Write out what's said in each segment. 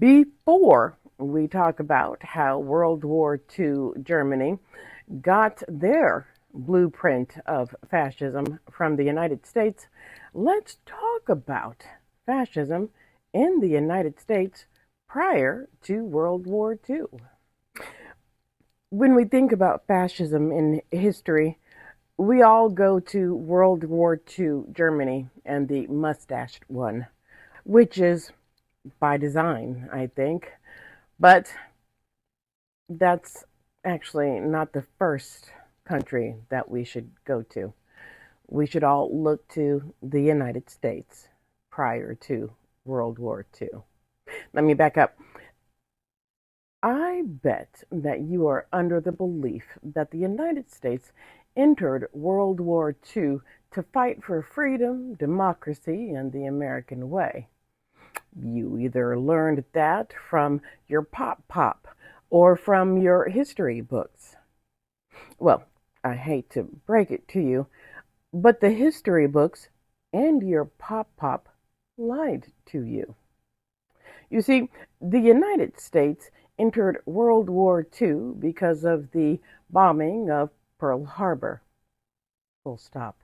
Before we talk about how World War II Germany got their blueprint of fascism from the United States, let's talk about fascism in the United States prior to World War II. When we think about fascism in history, we all go to World War II Germany and the mustached one, which is by design, I think. But that's actually not the first country that we should go to. We should all look to the United States prior to World War II. Let me back up. I bet that you are under the belief that the United States entered World War II to fight for freedom, democracy, and the American way. You either learned that from your pop or from your history books. Well, I hate to break it to you, but the history books and your pop lied to you. You see, the United States entered World War II because of the bombing of Pearl Harbor. Full stop.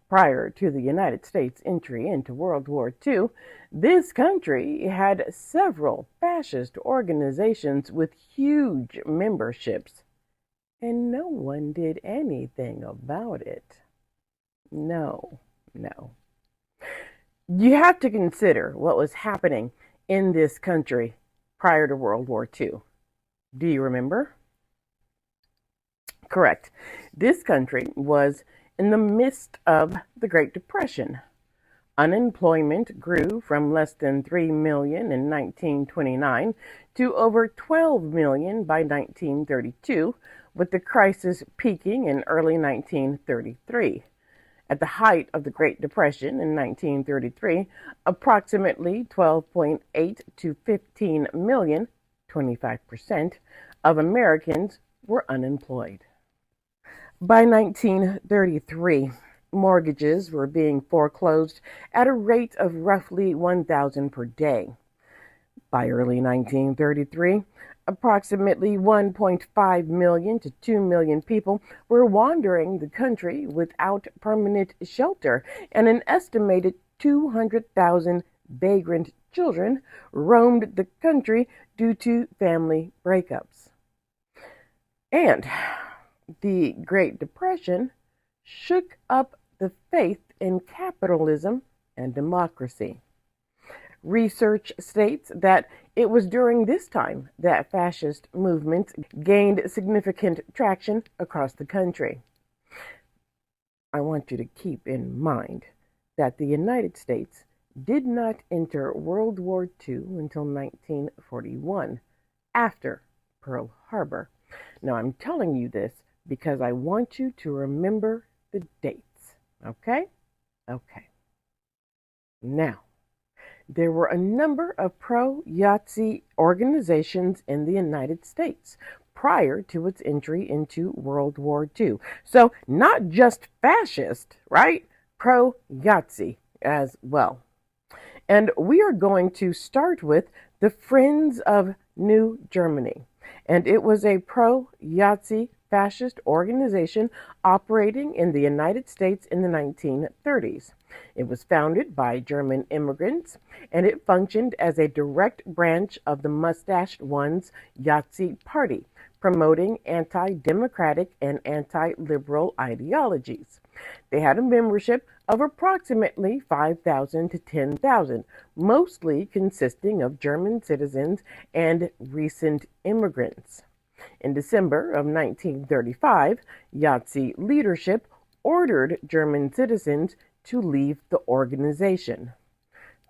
Prior to the United States' entry into World War II, this country had several fascist organizations with huge memberships, and no one did anything about it. No. You have to consider what was happening in this country prior to World War II. Do you remember? Correct. This country was in the midst of the Great Depression. Unemployment grew from less than 3 million in 1929 to over 12 million by 1932, with the crisis peaking in early 1933. At the height of the Great Depression in 1933, approximately 12.8 to 15 million, 25%, of Americans were unemployed. By 1933, mortgages were being foreclosed at a rate of roughly 1,000 per day. By early 1933, approximately 1.5 million to 2 million people were wandering the country without permanent shelter, and an estimated 200,000 vagrant children roamed the country due to family breakups. And the Great Depression shook up the faith in capitalism and democracy. Research states that it was during this time that fascist movements gained significant traction across the country. I want you to keep in mind that the United States did not enter World War II until 1941, after Pearl Harbor. Now, I'm telling you this because I want you to remember the dates, okay? Okay. Now, there were a number of pro-Nazi organizations in the United States prior to its entry into World War II. So, not just fascist, right? Pro-Nazi as well. And we are going to start with the Friends of New Germany. And it was a pro-Nazi fascist organization operating in the United States in the 1930s. It was founded by German immigrants, and it functioned as a direct branch of the Mustached One's Nazi Party, promoting anti-democratic and anti-liberal ideologies. They had a membership of approximately 5,000 to 10,000, mostly consisting of German citizens and recent immigrants. In December of 1935, Nazi leadership ordered German citizens to leave the organization.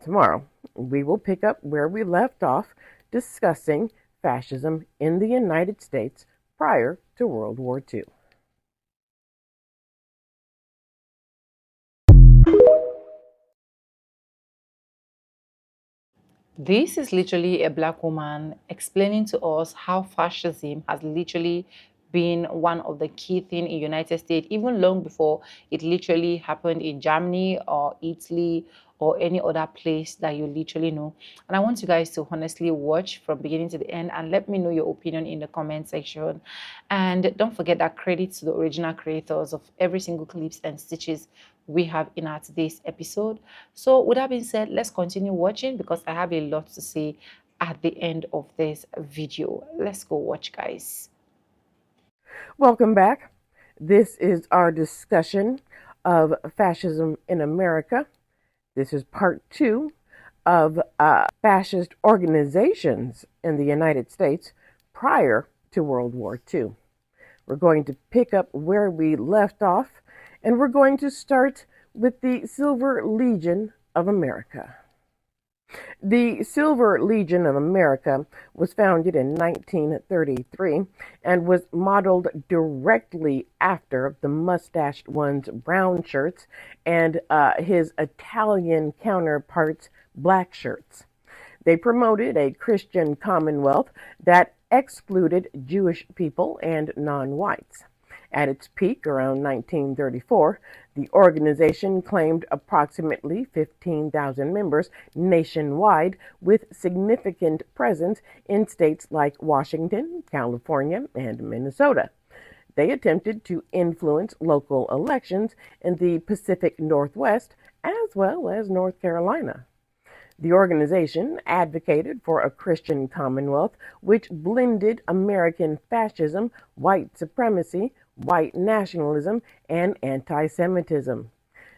Tomorrow, we will pick up where we left off discussing fascism in the United States prior to World War II. This is literally a black woman explaining to us how fascism has literally been one of the key things in United States, even long before it literally happened in Germany or Italy or any other place that you literally know. And I want you guys to honestly watch from beginning to the end and let me know your opinion in the comment section. And don't forget that credit to the original creators of every single clips and stitches we have in our today's episode. So with that being said, let's continue watching because I have a lot to say at the end of this video. Let's go watch, guys. Welcome back. This is our discussion of fascism in America. This is part 2 of fascist organizations in the United States prior to World War II. We're going to pick up where we left off, and we're going to start with the Silver Legion of America. The Silver Legion of America was founded in 1933 and was modeled directly after the mustached one's brown shirts and his Italian counterparts' black shirts. They promoted a Christian commonwealth that excluded Jewish people and non-whites. At its peak around 1934, the organization claimed approximately 15,000 members nationwide, with significant presence in states like Washington, California, and Minnesota. They attempted to influence local elections in the Pacific Northwest as well as North Carolina. The organization advocated for a Christian commonwealth which blended American fascism, white supremacy, white nationalism, and anti-Semitism.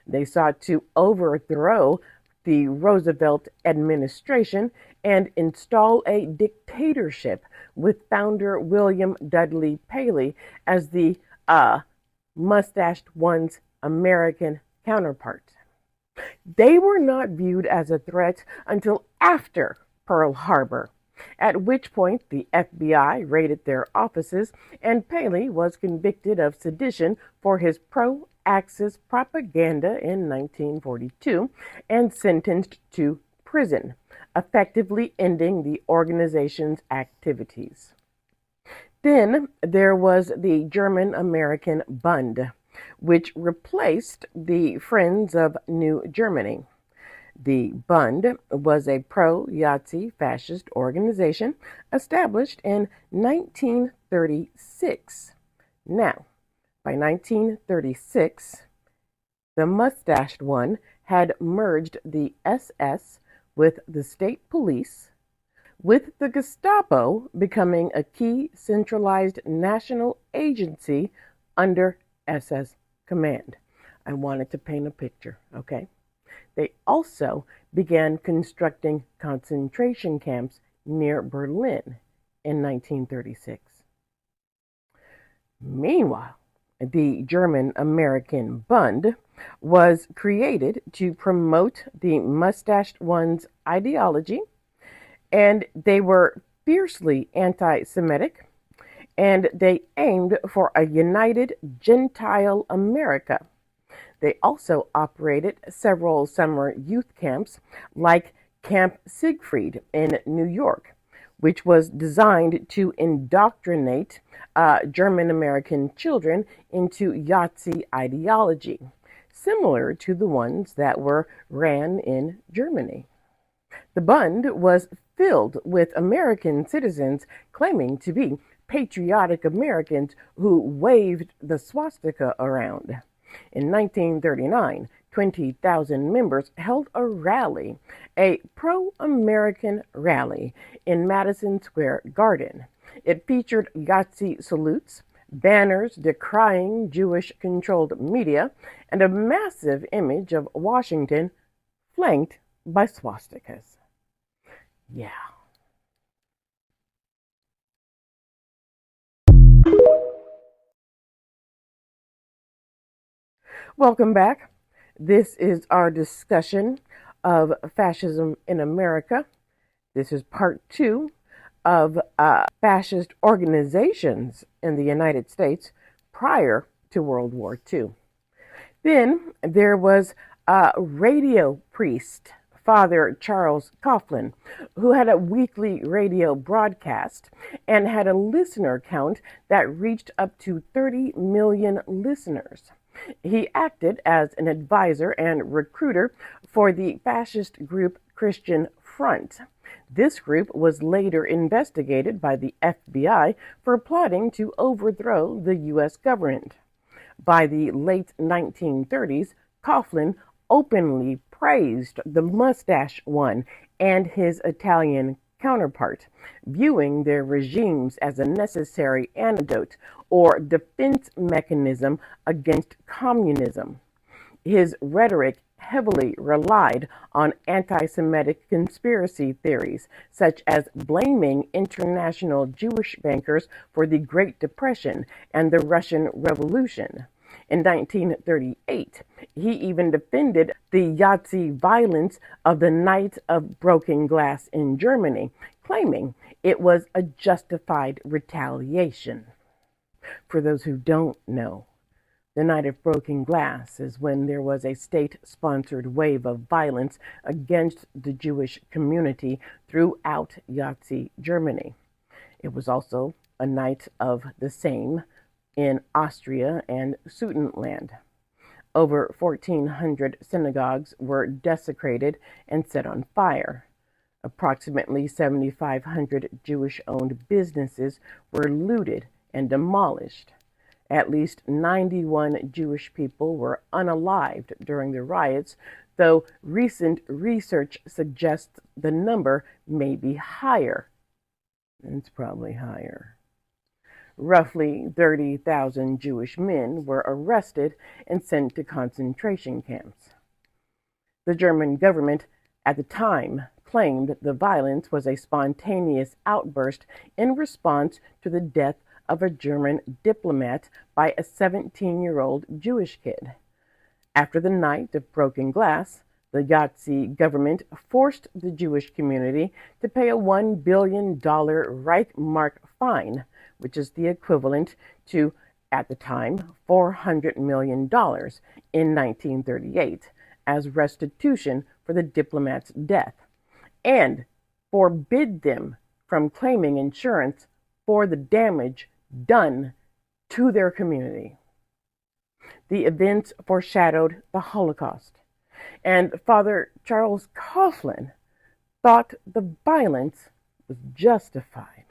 They sought to overthrow the Roosevelt administration and install a dictatorship with founder William Dudley Paley as the mustached one's American counterpart. They were not viewed as a threat until after Pearl Harbor, at which point the FBI raided their offices and Paley was convicted of sedition for his pro-Axis propaganda in 1942 and sentenced to prison, effectively ending the organization's activities. Then there was the German-American Bund, which replaced the Friends of New Germany. The Bund was a pro-Nazi fascist organization established in 1936. Now, by 1936, the mustached one had merged the SS with the state police, with the Gestapo becoming a key centralized national agency under SS command. I wanted to paint a picture, okay? They also began constructing concentration camps near Berlin in 1936. Meanwhile, the German-American Bund was created to promote the mustached one's ideology, and they were fiercely anti-Semitic, and they aimed for a united Gentile America. They also operated several summer youth camps like Camp Siegfried in New York, which was designed to indoctrinate German-American children into Nazi ideology, similar to the ones that were ran in Germany. The Bund was filled with American citizens claiming to be patriotic Americans who waved the swastika around. In 1939, 20,000 members held a rally, a pro-American rally, in Madison Square Garden. It featured Nazi salutes, banners decrying Jewish-controlled media, and a massive image of Washington flanked by swastikas. Yeah. Welcome back. This is our discussion of fascism in America. This is part 2 of fascist organizations in the United States prior to World War II. Then there was a radio priest, Father Charles Coughlin, who had a weekly radio broadcast and had a listener count that reached up to 30 million listeners. He acted as an advisor and recruiter for the fascist group Christian Front. This group was later investigated by the FBI for plotting to overthrow the U.S. government. By the late 1930s, Coughlin openly praised the Mustache One and his Italian counterpart, viewing their regimes as a necessary antidote or defense mechanism against communism. His rhetoric heavily relied on anti-Semitic conspiracy theories, such as blaming international Jewish bankers for the Great Depression and the Russian Revolution. In 1938, he even defended the Nazi violence of the Night of Broken Glass in Germany, claiming it was a justified retaliation. For those who don't know, the Night of Broken Glass is when there was a state-sponsored wave of violence against the Jewish community throughout Nazi Germany. It was also a night of the same in Austria and Sudetenland. Over 1,400 synagogues were desecrated and set on fire. Approximately 7,500 Jewish-owned businesses were looted and demolished. At least 91 Jewish people were unalived during the riots, though recent research suggests the number may be higher. It's probably higher. Roughly 30,000 Jewish men were arrested and sent to concentration camps. The German government at the time claimed the violence was a spontaneous outburst in response to the death of a German diplomat by a 17-year-old Jewish kid. After the Night of Broken Glass, the Nazi government forced the Jewish community to pay a $1 billion Reichsmark fine, which is the equivalent to, at the time, $400 million in 1938, as restitution for the diplomat's death, and forbid them from claiming insurance for the damage done to their community. The events foreshadowed the Holocaust, and Father Charles Coughlin thought the violence was justified.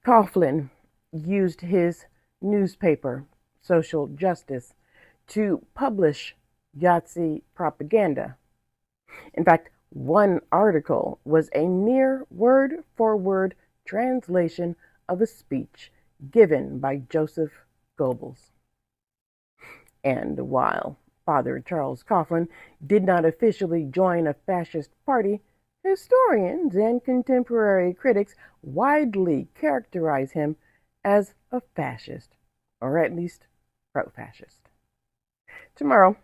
Coughlin used his newspaper, Social Justice, to publish Nazi propaganda. In fact, one article was a near word-for-word translation of a speech given by Joseph Goebbels. And while Father Charles Coughlin did not officially join a fascist party, historians and contemporary critics widely characterize him as a fascist, or at least pro-fascist. Tomorrow,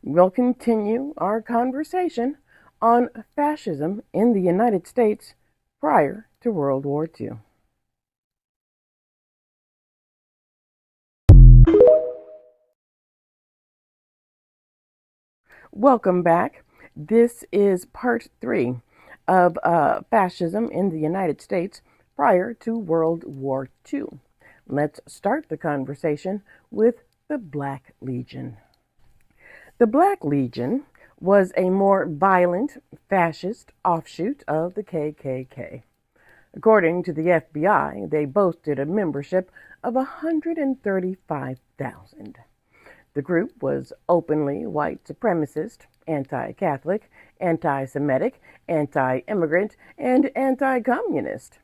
we'll continue our conversation on fascism in the United States prior to World War II. Welcome back. This is part 3 of fascism in the United States prior to World War II. Let's start the conversation with the Black Legion. The Black Legion was a more violent fascist offshoot of the KKK. According to the FBI, they boasted a membership of 135,000. The group was openly white supremacist, anti-Catholic, anti-Semitic, anti-immigrant, and anti-communist.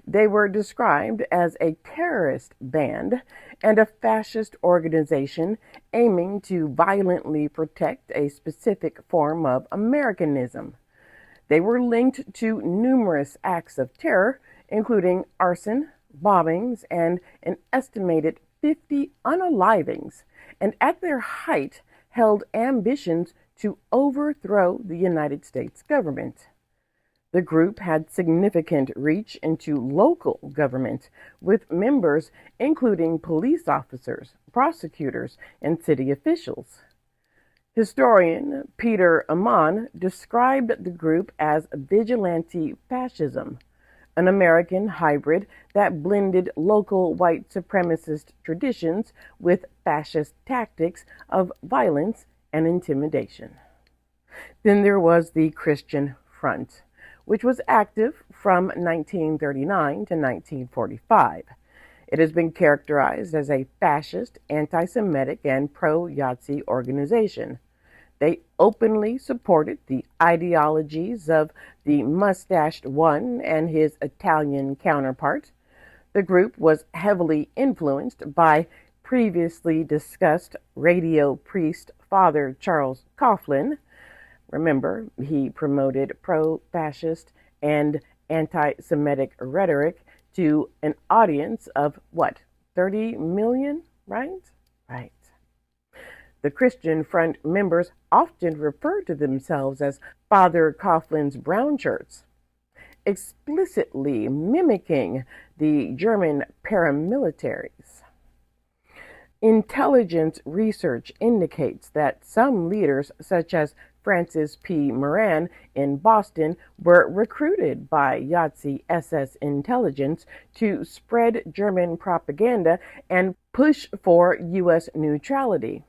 They were described as a terrorist band and a fascist organization aiming to violently protect a specific form of Americanism. They were linked to numerous acts of terror, including arson, bombings, and an estimated 50 unalivings, and at their height held ambitions to overthrow the United States government. The group had significant reach into local government, with members including police officers, prosecutors, and city officials. Historian Peter Ammann described the group as vigilante fascism, an American hybrid that blended local white supremacist traditions with fascist tactics of violence and intimidation. Then there was the Christian Front, which was active from 1939 to 1945. It has been characterized as a fascist, anti-Semitic, and pro-Nazi organization. They openly supported the ideologies of the mustached one and his Italian counterpart. The group was heavily influenced by previously discussed radio priest Father Charles Coughlin. Remember, he promoted pro-fascist and anti-Semitic rhetoric to an audience of, 30 million, right? Right. The Christian Front members often referred to themselves as Father Coughlin's brown shirts, explicitly mimicking the German paramilitaries. Intelligence research indicates that some leaders, such as Francis P. Moran in Boston, were recruited by Nazi SS intelligence to spread German propaganda and push for U.S. neutrality,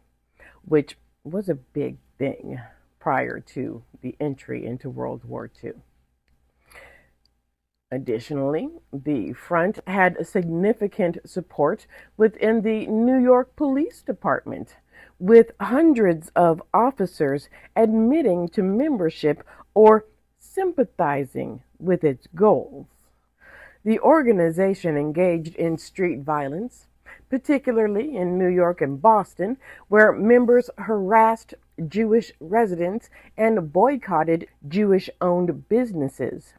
which was a big thing prior to the entry into World War II. Additionally, the front had significant support within the New York Police Department, with hundreds of officers admitting to membership or sympathizing with its goals. The organization engaged in street violence, particularly in New York and Boston, where members harassed Jewish residents and boycotted Jewish-owned businesses.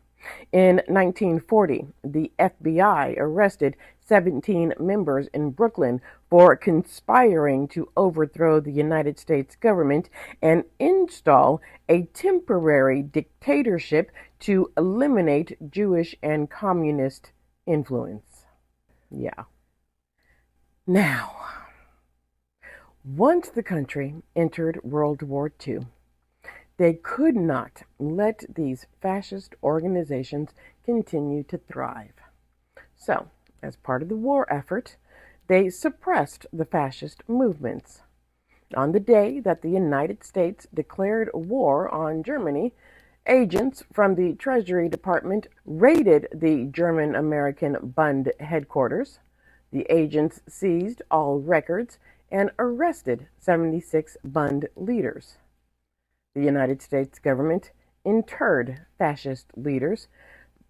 In 1940, the FBI arrested 17 members in Brooklyn for conspiring to overthrow the United States government and install a temporary dictatorship to eliminate Jewish and communist influence. Yeah. Now, once the country entered World War II, they could not let these fascist organizations continue to thrive. So, as part of the war effort, they suppressed the fascist movements. On the day that the United States declared war on Germany, agents from the Treasury Department raided the German-American Bund headquarters. The agents seized all records and arrested 76 Bund leaders. The United States government interred fascist leaders.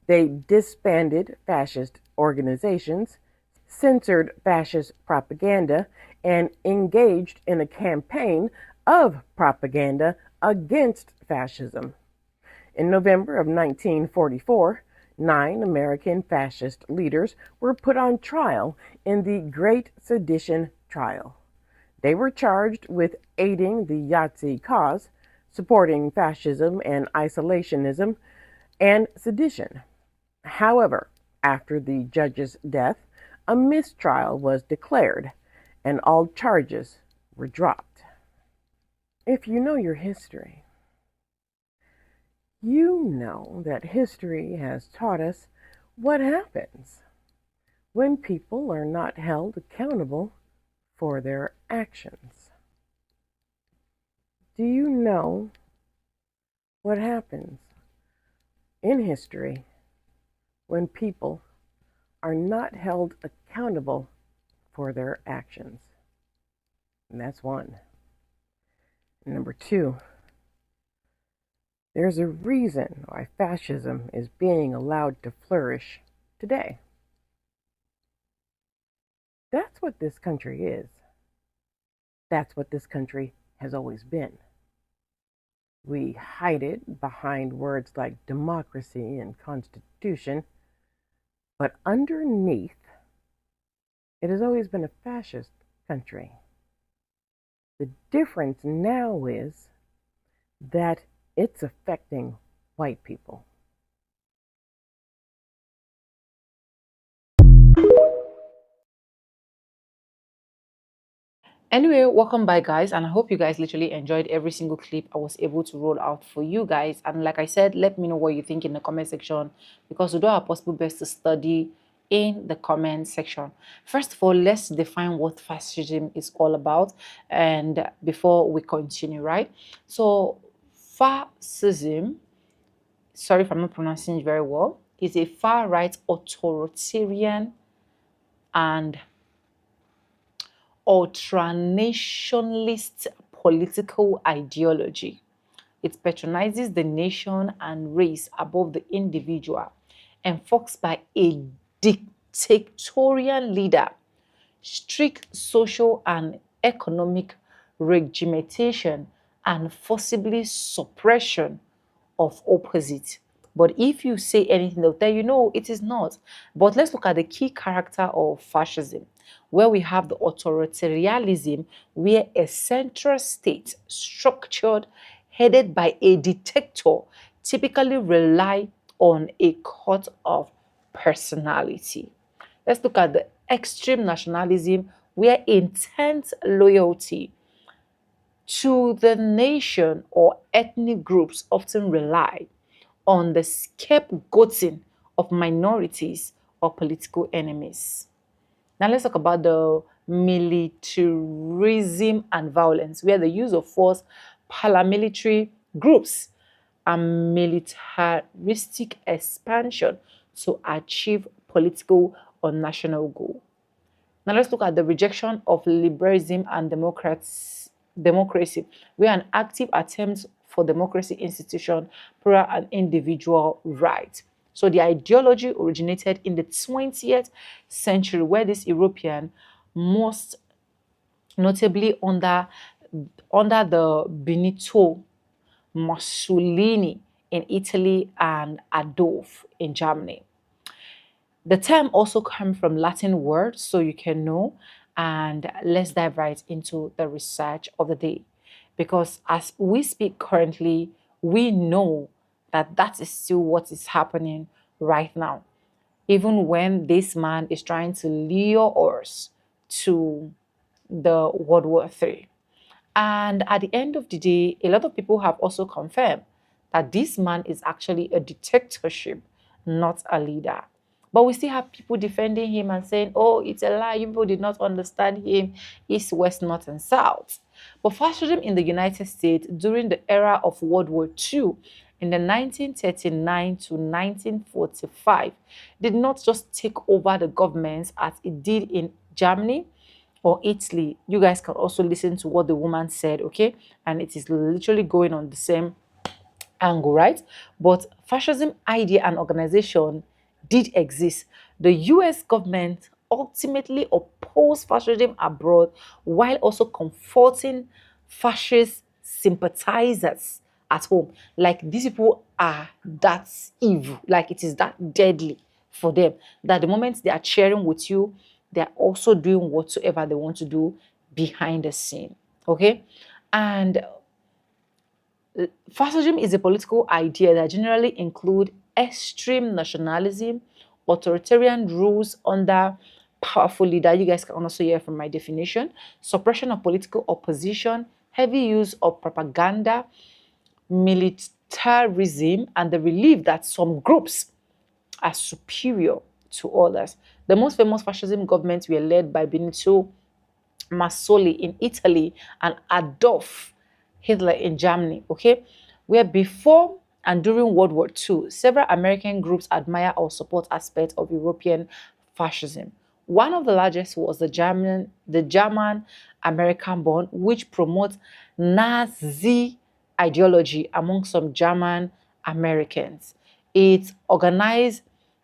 They disbanded fascist organizations, censored fascist propaganda, and engaged in a campaign of propaganda against fascism. In November of 1944, 9 American fascist leaders were put on trial in the Great Sedition Trial. They were charged with aiding the Nazi cause, supporting fascism and isolationism, and sedition. However, after the judge's death, a mistrial was declared, and all charges were dropped. If you know your history, you know that history has taught us what happens when people are not held accountable for their actions. Do you know what happens in history when people are not held accountable for their actions? And that's one. Number 2, there's a reason why fascism is being allowed to flourish today. That's what this country is. That's what this country has always been. We hide it behind words like democracy and constitution, but underneath, it has always been a fascist country. The difference now is that it's affecting white people. Anyway, welcome back, guys, and I hope you guys literally enjoyed every single clip I was able to roll out for you guys. And like I said, let me know what you think in the comment section, because we do our possible best to study in the comment section. First of all, let's define what fascism is all about, and before we continue, right? So fascism, sorry if I'm not pronouncing it very well, is a far-right authoritarian and ultranationalist political ideology. It patronizes the nation and race above the individual, enforced by a dictatorial leader, strict social and economic regimentation, and forcibly suppression of opposite. But if you say anything, they'll tell you, no, it is not. But let's look at the key character of fascism, where we have the authoritarianism, where a central state structured, headed by a dictator, typically rely on a cult of personality. Let's look at the extreme nationalism, where intense loyalty to the nation or ethnic groups often rely on the scapegoating of minorities or political enemies. Now let's talk about the militarism and violence, where the use of force, paramilitary groups, and militaristic expansion to achieve political or national goal. Now let's look at the rejection of liberalism and democracy, where an active attempt for democracy institution, plural and individual rights. So the ideology originated in the 20th century, where this European, most notably under the Benito Mussolini in Italy and Adolf in Germany. The term also comes from Latin words, so you can know. And let's dive right into the research of the day. Because as we speak currently, we know that that is still what is happening right now. Even when this man is trying to lure us to the World War III. And at the end of the day, a lot of people have also confirmed that this man is actually a dictatorship, not a leader. But we still have people defending him and saying, oh, it's a lie. You people did not understand him, east, west, north, and south. But fascism in the United States during the era of World War II, in the 1939 to 1945, did not just take over the governments as it did in Germany or Italy. You guys can also listen to what the woman said, okay? And it is literally going on the same angle, right? But fascism idea and organization did exist. The US government ultimately opposed fascism abroad while also comforting fascist sympathizers at home. Like, these people are that evil, like it is that deadly for them, that the moment they are cheering with you, they're also doing whatsoever they want to do behind the scene. Okay. And fascism is a political idea that generally include extreme nationalism, authoritarian rules under powerful leader. You guys can also hear from my definition. Suppression of political opposition, heavy use of propaganda, militarism, and the belief that some groups are superior to others. The most famous fascism governments were led by Benito Mussolini in Italy and Adolf Hitler in Germany, okay? Where before and during World War II, several American groups admire or support aspects of European fascism. One of the largest was the German American Bund, which promotes Nazi ideology among some German Americans. It organized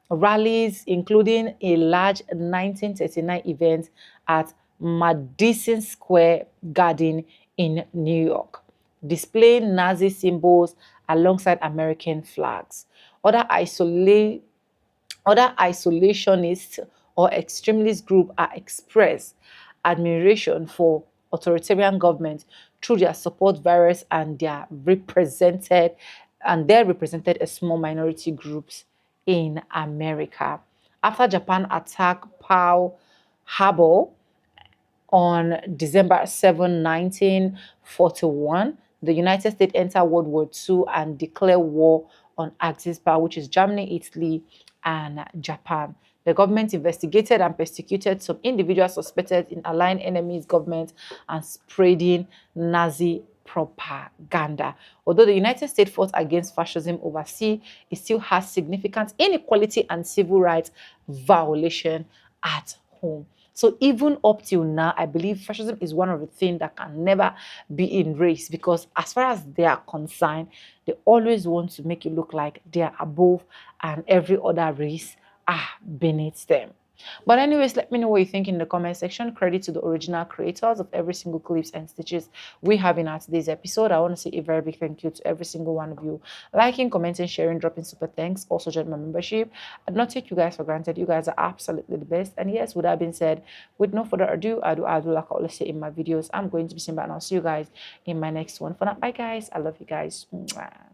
rallies, including a large 1939 event at Madison Square Garden in New York, displaying Nazi symbols alongside American flags. Other isolationists or extremist groups are expressed admiration for authoritarian government through their support virus and they represented a small minority groups in America. After Japan attacked Pearl Harbor, On December 7, 1941, the United States entered World War II and declared war on Axis power, which is Germany, Italy, and Japan. The government investigated and persecuted some individuals suspected in aligning enemies' government and spreading Nazi propaganda. Although the United States fought against fascism overseas, it still has significant inequality and civil rights violation at home. So even up till now, I believe fascism is one of the things that can never be erased, because as far as they are concerned, they always want to make it look like they are above and every other race are beneath them. But anyways, let me know what you think in the comment section. Credit to the original creators of every single clips and stitches we have in our today's episode. I want to say a very big thank you to every single one of you. Liking, commenting, sharing, dropping super thanks. Also join my membership. I do not take you guys for granted. You guys are absolutely the best. And yes, with that being said, with no further ado, I do like I always say in my videos, I'm going to be saying bye, and I'll see you guys in my next one. For now, bye guys. I love you guys. Mwah.